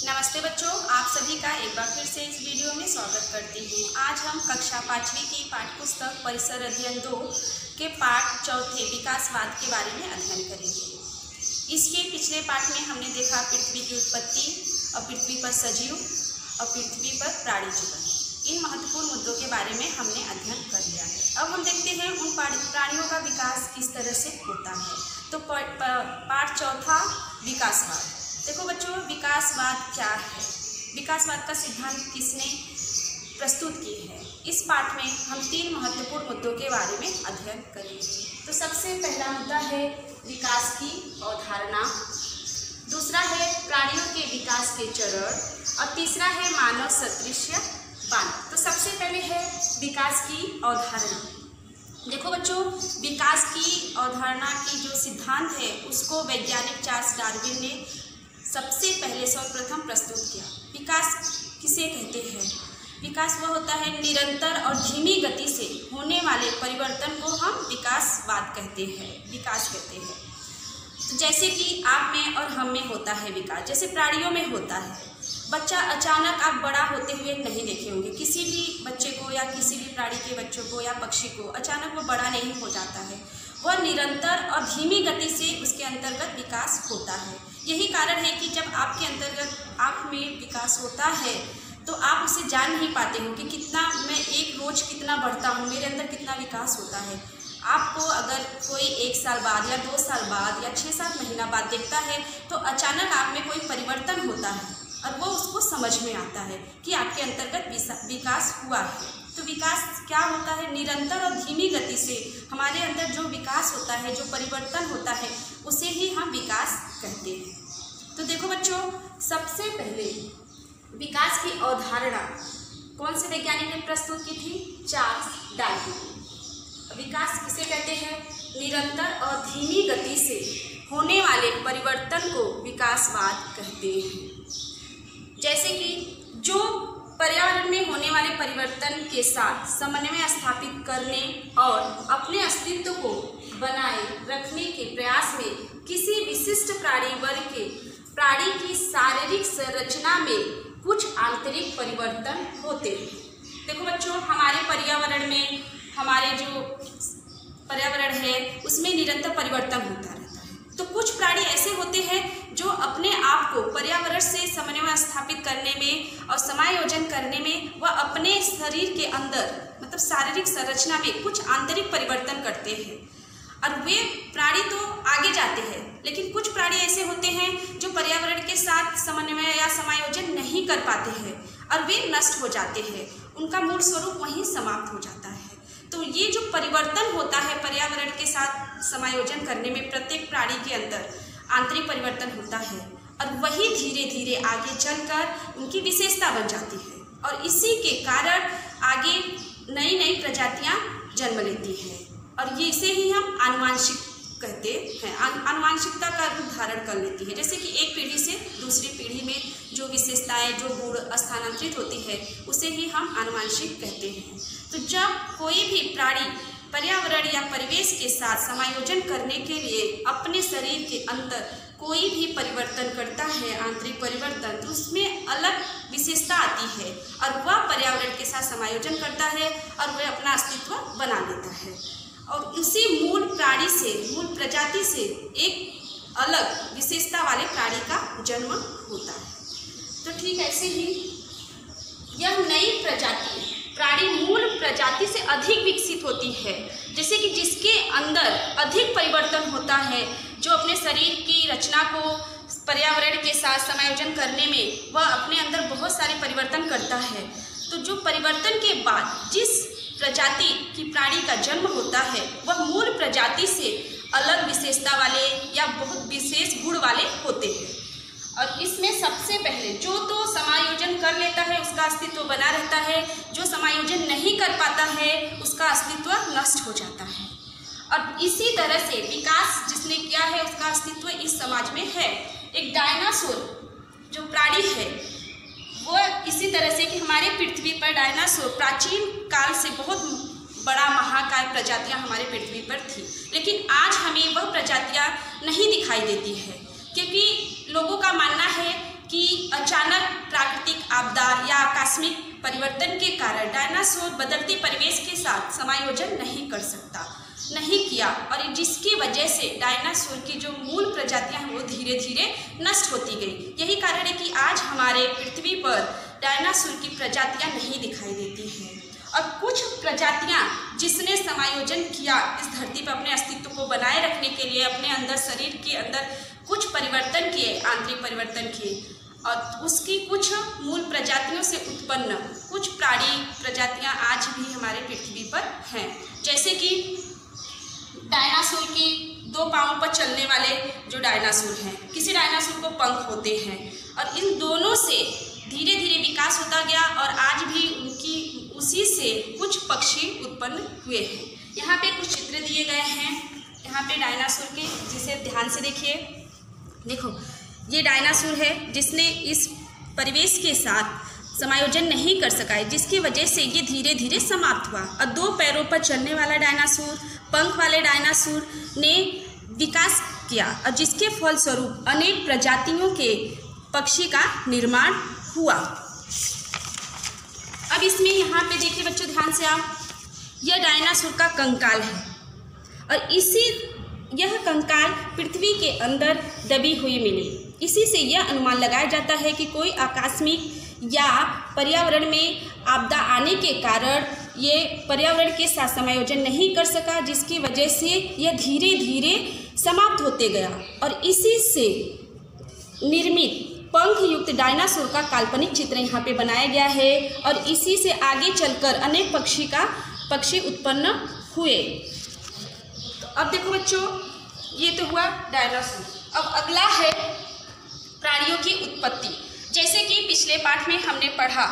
नमस्ते बच्चों, आप सभी का एक बार फिर से इस वीडियो में स्वागत करती हूँ। आज हम कक्षा 5वीं की पाठ्यपुस्तक परिसर अध्ययन 2 के पाठ चौथे विकासवाद के बारे में अध्ययन करेंगे। इसके पिछले पाठ में हमने देखा पृथ्वी की उत्पत्ति और पृथ्वी पर सजीव और पृथ्वी पर प्राणी जीवन। इन महत्वपूर्ण मुद्दों के बारे में हमने अध्ययन कर लिया है। अब हम देखते हैं उन प्राणियों का विकास किस तरह से होता है। तो पाठ चौथा विकासवाद। देखो बच्चों, विकासवाद क्या है, विकासवाद का सिद्धांत किसने प्रस्तुत किए हैं। इस पाठ में हम 3 महत्वपूर्ण मुद्दों के बारे में अध्ययन करेंगे। तो सबसे पहला मुद्दा है विकास की अवधारणा, दूसरा है प्राणियों के विकास के चरण और तीसरा है मानव सदृश्य बांध। तो सबसे पहले है विकास की अवधारणा। देखो बच्चों, विकास की अवधारणा की जो सिद्धांत है उसको वैज्ञानिक चार्ल्स डार्विन ने सबसे पहले सर्वप्रथम प्रस्तुत किया। विकास किसे कहते हैं? विकास वह होता है निरंतर और धीमी गति से होने वाले परिवर्तन को हम विकासवाद कहते हैं, विकास कहते हैं। तो जैसे कि आप में और हम में होता है विकास, जैसे प्राणियों में होता है। बच्चा अचानक आप बड़ा होते हुए नहीं देखे होंगे। किसी भी बच्चे को या किसी भी प्राणी के बच्चों को या पक्षी को अचानक वो बड़ा नहीं हो जाता है। वह निरंतर और धीमी गति से उसके अंतर्गत विकास होता है। यही कारण है कि जब आपके अंतर्गत आप में विकास होता है तो आप उसे जान नहीं पाते हो कि कितना मैं एक रोज कितना बढ़ता हूँ, मेरे अंदर कितना विकास होता है। आपको अगर कोई 1 साल बाद या 2 साल बाद या 6-7 महीना बाद देखता है तो अचानक आप में कोई परिवर्तन होता है और वो उसको समझ में आता है कि आपके अंतर्गत विकास हुआ है। तो विकास क्या होता है? निरंतर और धीमी गति से हमारे अंदर जो विकास होता है, जो परिवर्तन होता है, उसे ही हम विकास कहते हैं। तो देखो बच्चों, सबसे पहले विकास की अवधारणा कौन से वैज्ञानिक ने प्रस्तुत की थी? Charles Darwin. विकास किसे कहते हैं? निरंतर और धीमी गति से होने वाले परिवर्तन को विकासवाद कहते हैं। जैसे कि जो पर्यावरण में होने वाले परिवर्तन के साथ समन्वय स्थापित करने और अपने अस्तित्व को बनाए रखने के प्रयास में किसी विशिष्ट प्राणी वर्ग के प्राणी की शारीरिक संरचना में कुछ आंतरिक परिवर्तन होते हैं। देखो बच्चों, हमारे पर्यावरण में, हमारे जो पर्यावरण है उसमें निरंतर परिवर्तन होता रहता है। तो कुछ प्राणी ऐसे होते हैं जो अपने आप को पर्यावरण से समन्वय स्थापित करने में और समायोजन करने में वह अपने शरीर के अंदर मतलब शारीरिक संरचना में कुछ आंतरिक परिवर्तन करते हैं और वे प्राणी तो आगे जाते हैं। लेकिन कुछ प्राणी ऐसे होते हैं जो पर्यावरण के साथ समन्वय या समायोजन नहीं कर पाते हैं और वे नष्ट हो जाते हैं, उनका मूल स्वरूप वहीं समाप्त हो जाता है। तो ये जो परिवर्तन होता है पर्यावरण के साथ समायोजन करने में प्रत्येक प्राणी के अंदर आंतरिक परिवर्तन होता है और वही धीरे धीरे आगे चलकर उनकी विशेषता बन जाती है और इसी के कारण आगे नई नई प्रजातियां जन्म लेती हैं और ये इसे ही हम आनुवांशिक कहते हैं। आनुवांशिकता का रूप धारण कर लेती है। जैसे कि एक पीढ़ी से दूसरी पीढ़ी में जो विशेषताएं, जो गुण स्थानांतरित होती है उसे ही हम आनुवांशिक कहते हैं। तो जब कोई भी प्राणी पर्यावरण या परिवेश के साथ समायोजन करने के लिए अपने शरीर के अंदर कोई भी परिवर्तन करता है, आंतरिक परिवर्तन, तो उसमें अलग विशेषता आती है और वह पर्यावरण के साथ समायोजन करता है और वह अपना अस्तित्व बना लेता है और उसी मूल प्राणी से, मूल प्रजाति से एक अलग विशेषता वाले प्राणी का जन्म होता है। तो ठीक ऐसे ही यह नई प्रजाति प्राणी मूल प्रजाति से अधिक विकसित होती है। जैसे कि जिसके अंदर अधिक परिवर्तन होता है, जो अपने शरीर की रचना को पर्यावरण के साथ समायोजन करने में वह अपने अंदर बहुत सारे परिवर्तन करता है। तो जो परिवर्तन के बाद जिस प्रजाति की प्राणी का जन्म होता है वह मूल प्रजाति से अलग विशेषता वाले या बहुत विशेष गुण वाले होते हैं। और इसमें सबसे पहले जो तो समायोजन कर लेता है उसका अस्तित्व बना रहता है, जो समायोजन नहीं कर पाता है उसका अस्तित्व नष्ट हो जाता है। और इसी तरह से विकास जिसने किया है उसका अस्तित्व इस समाज में है। एक डायनासोर जो प्राणी है वो इसी तरह से कि हमारे पृथ्वी पर डायनासोर प्राचीन काल से बहुत बड़ा महाकाय प्रजातियां हमारे पृथ्वी पर थी, लेकिन आज हमें वह प्रजातियां नहीं दिखाई देती है क्योंकि लोगों का मानना है कि अचानक प्राकृतिक आपदा या आकस्मिक परिवर्तन के कारण डायनासोर बदलते परिवेश के साथ समायोजन नहीं कर सकता, नहीं किया, और जिसकी वजह से डायनासोर की जो मूल प्रजातियां हैं वो धीरे धीरे नष्ट होती गई। यही कारण है कि आज हमारे पृथ्वी पर डायनासोर की प्रजातियां नहीं दिखाई देती हैं, और कुछ प्रजातियां जिसने समायोजन किया इस धरती पर अपने अस्तित्व को बनाए रखने के लिए, अपने अंदर शरीर के अंदर कुछ परिवर्तन किए, आंतरिक परिवर्तन किए, और उसकी कुछ मूल प्रजातियों से उत्पन्न कुछ प्राणी प्रजातियां आज भी हमारे पृथ्वी पर हैं। जैसे कि डायनासोर की 2 पाँव पर चलने वाले जो डायनासोर हैं, किसी डायनासोर को पंख होते हैं, और इन दोनों से धीरे धीरे विकास होता गया, और आज भी उसी से कुछ पक्षी उत्पन्न हुए हैं। यहाँ पे कुछ चित्र दिए गए हैं, यहाँ पे डायनासोर के, जिसे ध्यान से देखिए। देखो, ये डायनासोर है जिसने इस परिवेश के साथ समायोजन नहीं कर सका है, जिसकी वजह से ये धीरे धीरे समाप्त हुआ, और 2 पैरों पर चलने वाला डायनासोर, पंख वाले डायनासोर ने विकास किया, और जिसके फलस्वरूप अनेक प्रजातियों के पक्षी का निर्माण हुआ। अब इसमें यहाँ पे देखिए बच्चों, ध्यान से आप, यह डायनासोर का कंकाल है, और यह कंकाल पृथ्वी के अंदर दबी हुई मिली। इसी से यह अनुमान लगाया जाता है कि कोई आकस्मिक या पर्यावरण में आपदा आने के कारण ये पर्यावरण के साथ समायोजन नहीं कर सका, जिसकी वजह से यह धीरे धीरे समाप्त होते गया, और इसी से निर्मित पंख युक्त डायनासोर का काल्पनिक चित्र यहाँ पे बनाया गया है, और इसी से आगे चलकर अनेक पक्षी उत्पन्न हुए। तो अब देखो बच्चों, ये तो हुआ डायनासोर। अब अगला है प्राणियों की उत्पत्ति। जैसे कि पिछले पाठ में हमने पढ़ा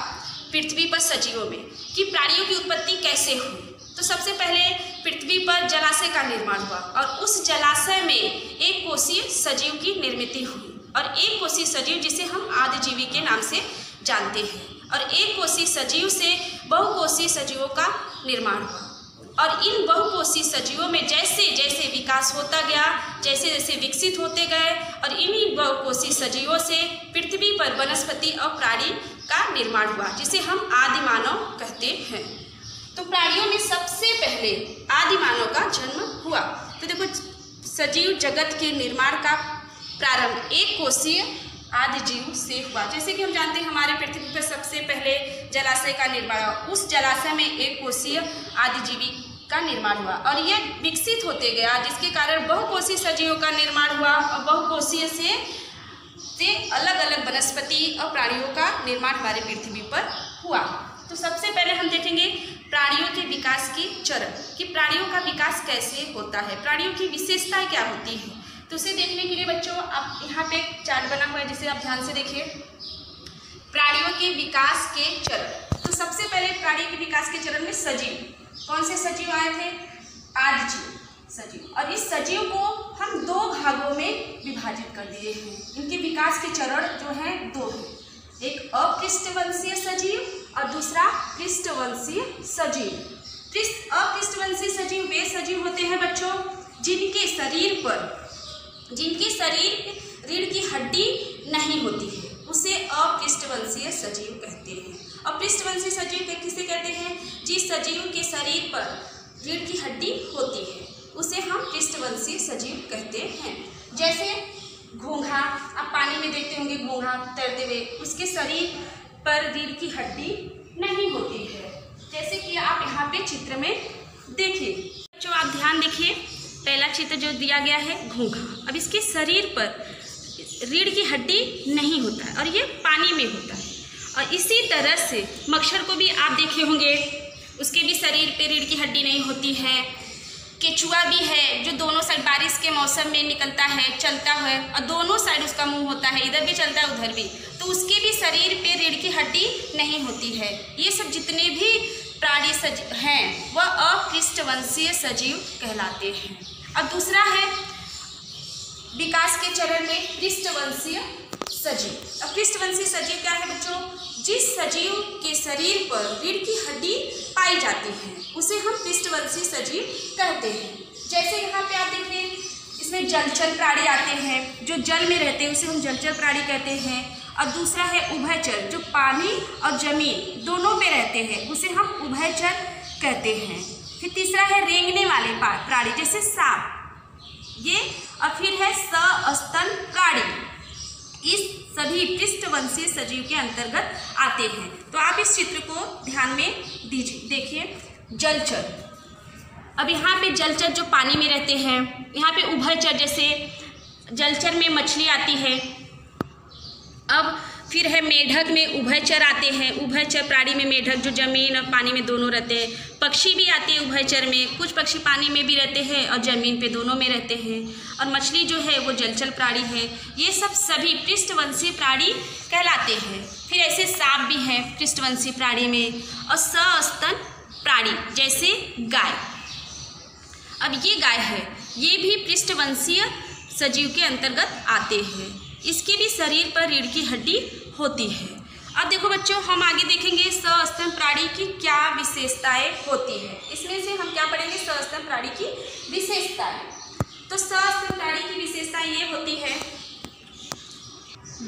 पृथ्वी पर सजीवों में कि प्राणियों की उत्पत्ति कैसे हुई, तो सबसे पहले पृथ्वी पर जलाशय का निर्माण हुआ, और उस जलाशय में एक कोशीय सजीव की निर्मित हुई, और एक कोशीय सजीव जिसे हम आदिजीवी के नाम से जानते हैं, और एक कोशीय सजीव से बहुकोशीय सजीवों का निर्माण हुआ। और इन बहुकोशीय सजीवों में जैसे जैसे विकास होता गया, जैसे जैसे विकसित होते गए, और इन्हीं बहुकोशीय सजीवों से पृथ्वी पर वनस्पति और प्राणी का निर्माण हुआ, जिसे हम आदि मानव कहते हैं। तो प्राणियों में सबसे पहले आदि मानव का जन्म हुआ। तो देखो, सजीव जगत के निर्माण का प्रारंभ एक कोशीय आदिजीव से हुआ। जैसे कि हम जानते हैं हमारे पृथ्वी पर सबसे पहले जलाशय का निर्माण हुआ, उस जलाशय में एक कोशीय आदिजीवी का निर्माण हुआ, और यह विकसित होते गया, जिसके कारण बहुकोशीय सजीवों का निर्माण हुआ, और बहुकोशीय से अलग अलग वनस्पति और प्राणियों का निर्माण हमारे पृथ्वी पर हुआ। तो सबसे पहले हम देखेंगे प्राणियों के विकास की चरण, कि प्राणियों का विकास कैसे होता है, प्राणियों की विशेषताएं क्या होती है। तो उसे देखने के लिए बच्चों, आप यहाँ पे एक चार्ट बना हुआ है, जिसे आप ध्यान से देखिए। प्राणियों के विकास के चरण। तो सबसे पहले प्राणी के विकास के चरण में सजीव, कौन से सजीव आए थे? आदिजीव सजीव। और इस सजीव को हम 2 भागों में विभाजित कर दिए हैं। इनके विकास के चरण जो हैं 2 हैं, एक अपृष्ठवंशीय सजीव और दूसरा पृष्ठवंशीय सजीव। अपृष्ठवंशीय सजीव वे सजीव होते हैं बच्चों जिनके शरीर रीढ़ की हड्डी नहीं होती है, उसे अपृष्ठवंशीय सजीव कहते हैं। अपृष्ठवंशीय सजीव किसे कहते हैं? जिस सजीव के शरीर पर रीढ़ की हड्डी होती है उसे हम पृष्ठवंशीय सजीव कहते हैं। जैसे घोंघा, आप पानी में देखते होंगे घोंघा तैरते हुए, उसके शरीर पर रीढ़ की हड्डी नहीं होती है, जैसे कि आप यहाँ पे चित्र में देखिए। जो आप ध्यान देखिए, पहला चित्र जो दिया गया है घोंघा, अब इसके शरीर पर रीढ़ की हड्डी नहीं होता है और ये पानी में होता है। और इसी तरह से मच्छर को भी आप देखे होंगे, उसके भी शरीर पे रीढ़ की हड्डी नहीं होती है। केचुआ भी है जो दोनों साइड बारिश के मौसम में निकलता है, चलता है और दोनों साइड उसका मुंह होता है, इधर भी चलता है उधर भी, तो उसके भी शरीर पे रीढ़ की हड्डी नहीं होती है। ये सब जितने भी प्राणी सजीव हैं वह अपृष्ठवंशीय सजीव कहलाते हैं। अब दूसरा है विकास के चरण में पृष्ठवंशीय सजीव। अब पृष्ठवंशीय सजीव क्या है बच्चों? जिस सजीव के शरीर पर रीढ़ की हड्डी पाई जाती है उसे हम पृष्ठवंशीय सजीव कहते हैं। जैसे यहाँ पे आप देखिए, इसमें जलचर प्राणी आते हैं, जो जल में रहते हैं उसे हम जलचर प्राणी कहते हैं। और दूसरा है उभयचर, जो पानी और जमीन दोनों में रहते हैं, उसे हम उभयचर कहते हैं। फिर तीसरा है रेंगने वाले प्राणी, जैसे सांप ये। और फिर है सस्तन प्राणी। इस सभी पृष्ठवंशीय सजीव के अंतर्गत आते हैं। तो आप इस चित्र को ध्यान में दीजिए, देखिए जलचर। अब यहाँ पे जलचर जो पानी में रहते हैं, यहाँ पे उभयचर, जैसे जलचर में मछली आती है। अब फिर है मेढक में उभयचर आते हैं। उभयचर प्राणी में मेढक जो जमीन और पानी में दोनों रहते हैं। पक्षी भी आते हैं उभयचर में, कुछ पक्षी पानी में भी रहते हैं और जमीन पे दोनों में रहते हैं। और मछली जो है वो जलचर प्राणी है। ये सब सभी पृष्ठवंशीय प्राणी कहलाते हैं। फिर ऐसे सांप भी हैं पृष्ठवंशीय प्राणी में, और सस्तन प्राणी जैसे गाय। अब ये गाय है, ये भी पृष्ठवंशीय सजीव के अंतर्गत आते हैं। इसके भी शरीर पर रीढ़ की हड्डी होती है। अब देखो बच्चों, हम आगे देखेंगे सस्तन प्राणी की क्या विशेषताएं होती है। इसमें से हम क्या पढ़ेंगे, सस्तन प्राणी की विशेषताएं। तो सस्तन प्राणी की विशेषताएं ये होती है,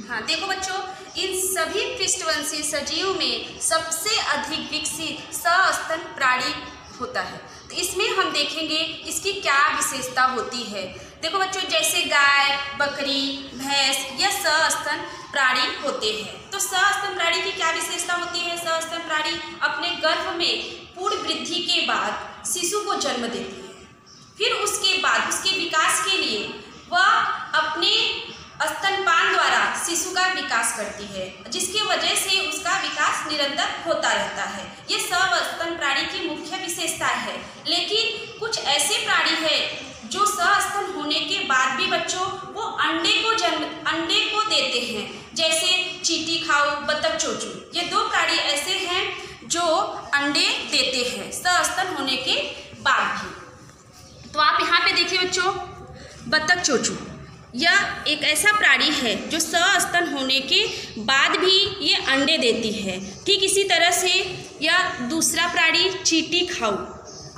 हाँ देखो बच्चों, इन सभी पृष्ठवंशीय सजीव में सबसे अधिक विकसित सस्तन प्राणी होता है। तो इसमें हम देखेंगे इसकी क्या विशेषता होती है। देखो बच्चों, जैसे गाय, बकरी, भैंस यह सस्तन प्राणी होते हैं। तो सस्तन प्राणी की क्या विशेषता होती है। सस्तन प्राणी अपने गर्भ में पूर्ण वृद्धि के बाद शिशु को जन्म देती है। फिर उसके बाद उसके विकास के लिए वह अपने स्तनपान द्वारा शिशु का विकास करती है, जिसकी वजह से उसका विकास निरंतर होता रहता है। ये सस्तन प्राणी की मुख्य विशेषता है। लेकिन कुछ ऐसे प्राणी हैं जो सस्तन होने के बाद भी बच्चों वो अंडे को देते हैं, जैसे चींटी खाऊ, बतख चोचू। ये दो प्राणी ऐसे हैं जो अंडे देते हैं सस्तन होने के बाद भी। तो आप यहाँ पे देखिए बच्चों, बतख चोचू यह एक ऐसा प्राणी है जो सस्तन होने के बाद भी ये अंडे देती है। ठीक इसी तरह से यह दूसरा प्राणी चींटी खाऊ,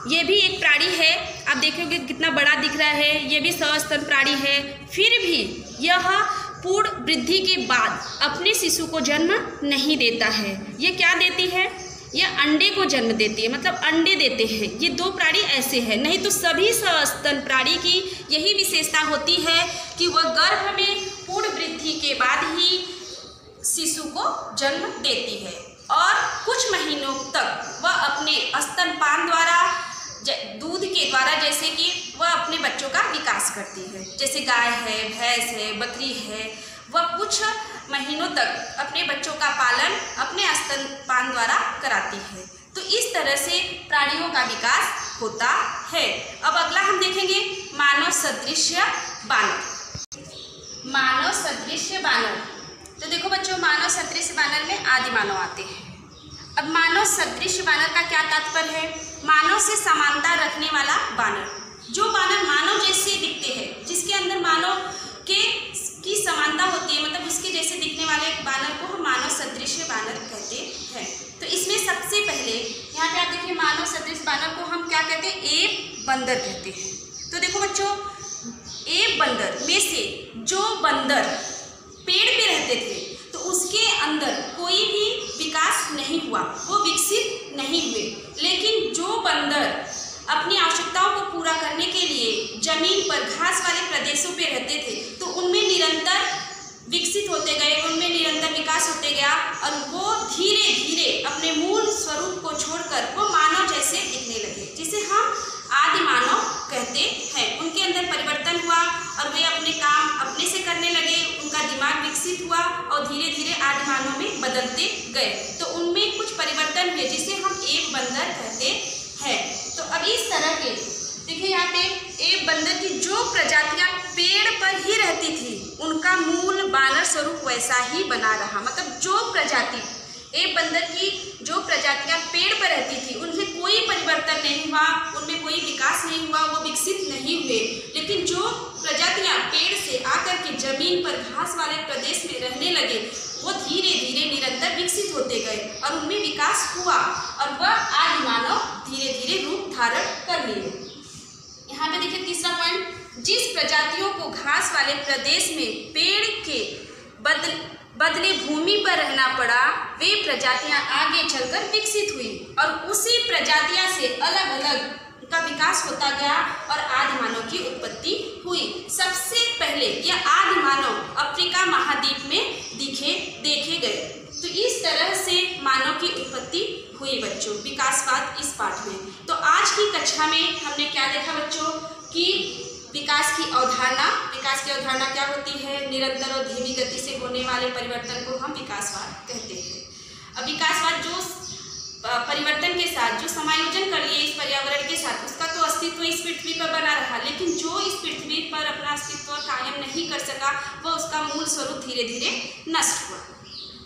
ये भी एक प्राणी है। आप देखोगे कितना बड़ा दिख रहा है, ये भी सस्तन प्राणी है। फिर भी यह पूर्ण वृद्धि के बाद अपने शिशु को जन्म नहीं देता है। ये क्या देती है, यह अंडे को जन्म देती है, मतलब अंडे देते हैं। ये दो प्राणी ऐसे हैं। नहीं तो सभी सस्तन प्राणी की यही विशेषता होती है कि वह गर्भ में पूर्ण वृद्धि के बाद ही शिशु को जन्म देती है और कुछ महीनों तक वह अपने स्तनपान द्वारा, दूध के द्वारा, जैसे कि वह अपने बच्चों का विकास करती है। जैसे गाय है, भैंस है, बकरी है, वह कुछ महीनों तक अपने बच्चों का पालन अपने स्तनपान द्वारा कराती है। तो इस तरह से प्राणियों का विकास होता है। अब अगला हम देखेंगे मानव सदृश बानर। मानव सदृश बानर, तो देखो बच्चों, मानव सदृश बानर में आदि मानव आते हैं। अब मानव सदृश बानर का क्या तात्पर्य है। मानव से समानता रखने वाला बानर, जो बानर मानव जैसे दिखते हैं, जिसके अंदर मानव की समानता होती है, मतलब उसके जैसे दिखने वाले बानर को हम मानव सदृश बानर कहते हैं। तो इसमें सबसे पहले यहाँ पे आप देखिए, मानव सदृश बानर को हम क्या कहते हैं, एप बंदर कहते हैं। तो देखो बच्चों, एप बंदर में से जो बंदर पेड़ पे रहते थे, तो उसके अंदर कोई भी विकास नहीं हुआ, वो विकसित नहीं हुए। लेकिन जो बंदर अपनी आवश्यकताओं को पूरा करने के लिए जमीन पर घास वाले प्रदेशों पे रहते थे, तो उनमें निरंतर विकसित होते गए, उनमें निरंतर विकास होते गया और वो धीरे धीरे अपने मूल स्वरूप को छोड़कर वो मानव जैसे दिखने लगे, जिसे हम आदि मानव कहते हैं। उनके अंदर परिवर्तन हुआ और वे अपने काम अपने से करने लगे, उनका दिमाग विकसित हुआ और धीरे धीरे आदि मानव में बदलते गए। तो उनमें कुछ परिवर्तन हुए, जिसे हम एप बंदर कहते हैं। तो अब इस तरह के देखिए, यहाँ पे एप बंदर की जो प्रजातियां पेड़ पर ही रहती थी, उनका मूल बानर स्वरूप वैसा ही बना रहा। मतलब जो प्रजाति एप बंदर की जो प्रजातियां पेड़ पर रहती थी, उनमें कोई परिवर्तन नहीं हुआ, उनमें कोई विकास नहीं हुआ, वो विकसित नहीं हुए। लेकिन जो प्रजातियां पेड़ से आकर के जमीन पर घास वाले प्रदेश में रहने लगे, वो धीरे धीरे निरंतर विकसित होते गए और उनमें विकास हुआ और वह आदि मानव धीरे धीरे रूप धारण कर लिए। यहाँ पे देखिए तीसरा पॉइंट, जिस प्रजातियों को घास वाले प्रदेश में पेड़ के बदले भूमि पर रहना पड़ा, वे प्रजातियां आगे चलकर विकसित हुई और उसी प्रजातियां से अलग अलग का विकास होता गया और आदि मानव की उत्पत्ति हुई। सबसे पहले यह आदि मानव अफ्रीका महाद्वीप में देखे गए। तो इस तरह से मानव की उत्पत्ति हुई बच्चों, विकासवाद इस पाठ में। तो आज की कक्षा में हमने क्या देखा बच्चों कि विकास की अवधारणा क्या होती है? निरंतर और धीमी गति से होने वाले परिवर्तन को हम विकासवाद कहते हैं। अब विकासवाद जो परिवर्तन के साथ जो समायोजन कर लिए इस पर्यावरण के साथ, उसका तो अस्तित्व इस पृथ्वी पर बना रहा, लेकिन जो इस पृथ्वी पर अपना अस्तित्व कायम नहीं कर सका वह उसका मूल स्वरूप धीरे धीरे नष्ट हुआ।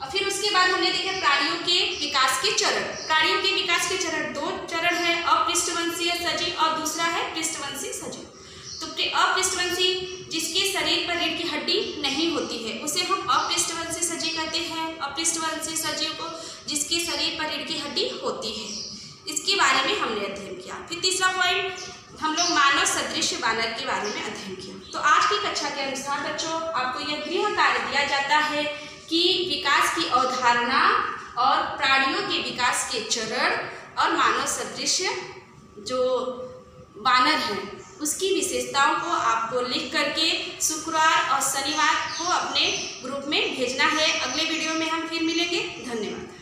और फिर उसके बाद हमने देखा प्राणियों के विकास के चरण। प्राणियों के विकास के चरण 2 चरण है, अपृष्ठवंशीय सजीव और दूसरा है पृष्ठवंशी सजीव। तो अपृष्ठवंशी जिसके शरीर पर रीढ़ की हड्डी नहीं होती है उसे हम अपृष्ठवंशी सजीव कहते हैं। अपृष्ठवंशी सजीव को जिसके शरीर पर रीढ़ की हड्डी होती है, इसके बारे में हमने अध्ययन किया। फिर तीसरा पॉइंट हम लोग मानव सदृश वानर के बारे में अध्ययन किया। तो आज की कक्षा के अनुसार बच्चों आपको यह गृह कार्य दिया जाता है कि विकास की अवधारणा और प्राणियों के विकास के चरण और मानव सदृश जो वानर हैं उसकी विशेषताओं को आपको लिख करके शुक्रवार और शनिवार को अपने ग्रुप में भेजना है। अगले वीडियो में हम फिर मिलेंगे। धन्यवाद।